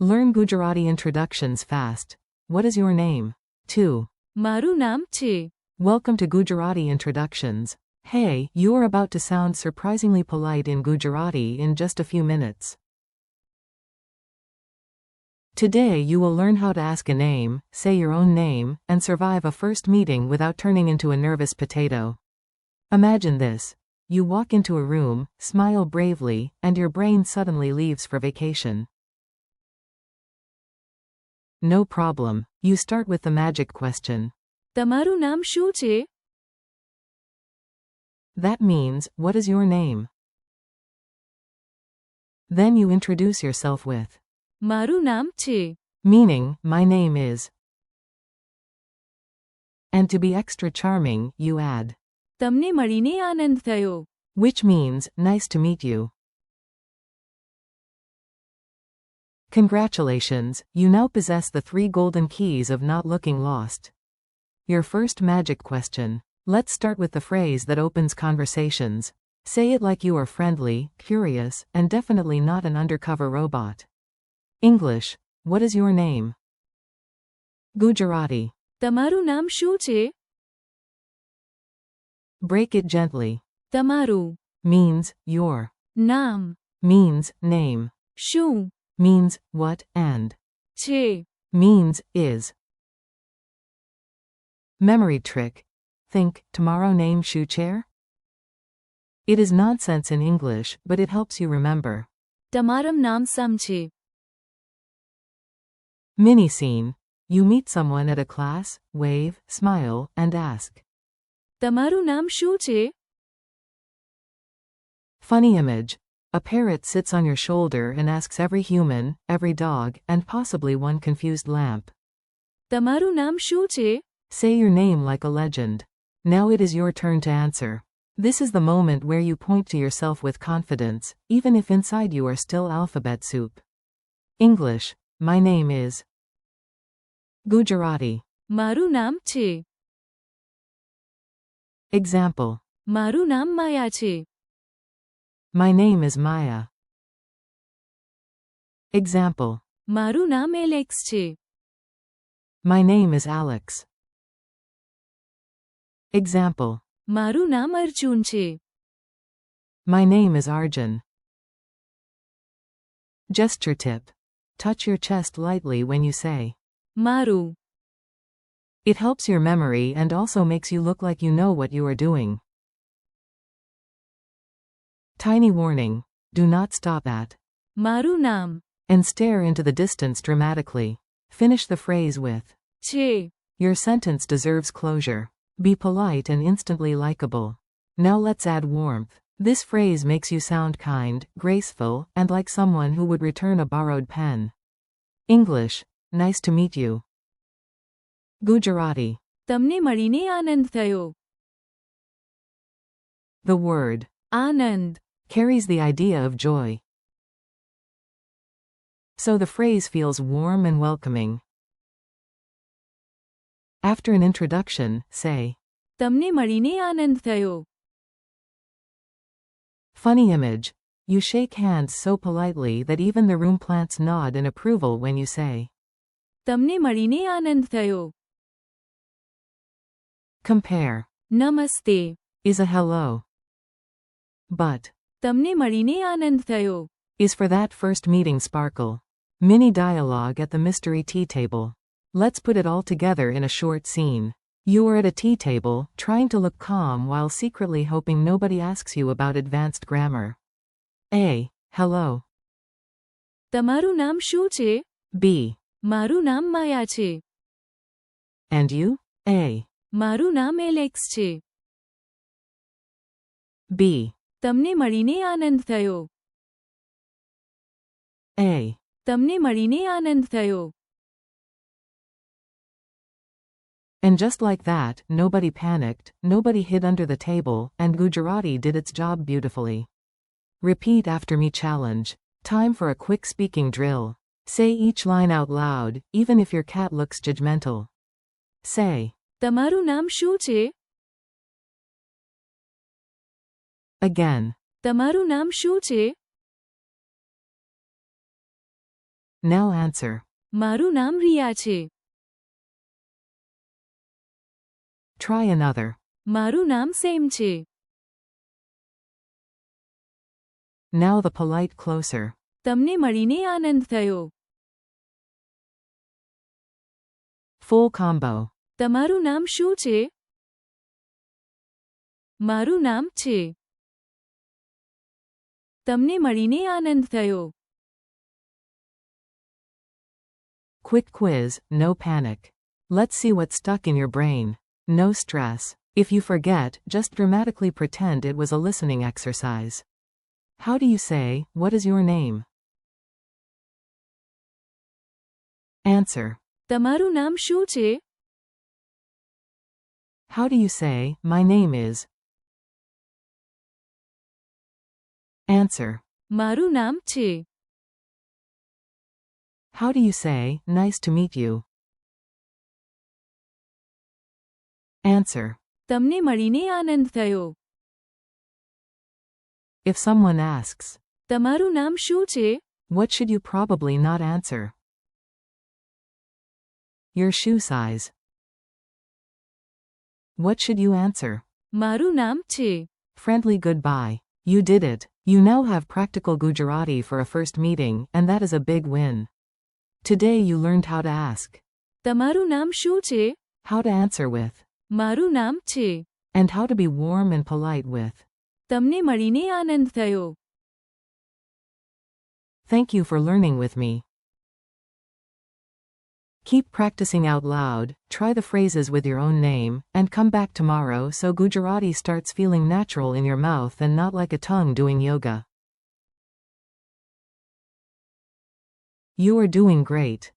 Learn Gujarati introductions fast. What is your name? 2. મારું નામ છે. Welcome to Gujarati introductions. Hey, you are about to sound surprisingly polite in Gujarati in just a few minutes. Today you will learn how to ask a name, say your own name, and survive a first meeting without turning into a nervous potato. Imagine this. You walk into a room, smile bravely, and your brain suddenly leaves for vacation. No problem. You start with the magic question. તમારું નામ શું છે? That means, what is your name? Then you introduce yourself with, મારું નામ છે. meaning, my name is. And to be extra charming, you add, તમને મળીને આનંદ થયો. which means, nice to meet you. Congratulations, you now possess the 3 golden keys of not looking lost. Your first magic question. Let's start with the phrase that opens conversations. Say it like you are friendly, curious, and definitely not an undercover robot. English. What is your name? Gujarati. તમારું નામ શું છે? Break it gently. તમારું Means, your. નામ. Means, name. શું Means, what, and. છે? Means, is. Memory trick. Think, tomorrow name shoe chair? It is nonsense in English, but it helps you remember. તમારું નામ સમ છે. Mini scene. You meet someone at a class, wave, smile, and ask. તમારું નામ શું છે? Funny image. A parrot sits on your shoulder and asks every human, every dog, and possibly one confused lamp. તમારું નામ શું છે? Say your name like a legend. Now it is your turn to answer. This is the moment where you point to yourself with confidence, even if inside you are still alphabet soup. English. My name is. Gujarati. મારું નામ છે. Example. મારું નામ માયા છે. My name is Maya. Example. મારું નામ Alex છે. My name is Alex. Example. મારું નામ અર્જુન છે. My name is Arjun. Gesture tip. Touch your chest lightly when you say. મારું. It helps your memory and also makes you look like you know what you are doing. Tiny warning. Do not stop at. મારું નામ And stare into the distance dramatically. Finish the phrase with. છે. Your sentence deserves closure. Be polite and instantly likable. Now let's add warmth. This phrase makes you sound kind, graceful, and like someone who would return a borrowed pen. English. Nice to meet you. Gujarati. તમને મળીને આનંદ થયો. The word Anand. carries the idea of joy. So the phrase feels warm and welcoming. After an introduction, say, તમને મળીને આનંદ થયો. funny image. You shake hands so politely that even the room plants nod in approval when you say. તમને મળીને આનંદ થયો. Compare. નમસ્તે. Is a hello. But. તમને મળીને આનંદ થયો. Is for that first meeting sparkle. Mini dialogue at the mystery tea table. Let's put it all together in a short scene. You are at a tea table, trying to look calm while secretly hoping nobody asks you about advanced grammar. A. Hello. તમારું નામ શું છે? B. મારું નામ માયા છે. And you? A. મારું નામ Alex છે. B. તમને મળીને આનંદ થયો. A. તમને મળીને આનંદ થયો. And just like that, nobody panicked, nobody hid under the table, and Gujarati did its job beautifully. Repeat after me challenge. Time for a quick speaking drill. Say each line out loud, even if your cat looks judgmental. Say. તમારું નામ શું છે? Again. તમારું નામ શું છે? Now answer. મારું નામ રિયા છે. Try another. મારું નામ સેમ છે. Now the polite closer. તમને મળીને આનંદ થયો. Full combo. તમારું નામ શું છે? મારું નામ છે. તમને મળીને આનંદ થયો. Quick quiz, no panic. Let's see what's stuck in your brain. No stress. If you forget, just dramatically pretend it was a listening exercise. How do you say, "What is your name?" Answer. તમારું નામ શું છે? How do you say, "My name is"? Answer. મારું નામ છે. How do you say, "Nice to meet you"? Answer. તમને મળીને આનંદ થયો. If someone asks, તમારું નામ શું છે? what should you probably not answer? Your shoe size. What should you answer? મારું નામ છે. Friendly goodbye. You did it. You now have practical Gujarati for a first meeting, and that is a big win. Today you learned how to ask, તમારું નામ શું છે? how to answer with, મારું નામ છે. and how to be warm and polite with. તમને મળીને આનંદ થયો. Thank you for learning with me. Keep practicing out loud, try the phrases with your own name, and come back tomorrow so Gujarati starts feeling natural in your mouth and not like a tongue doing yoga. You are doing great.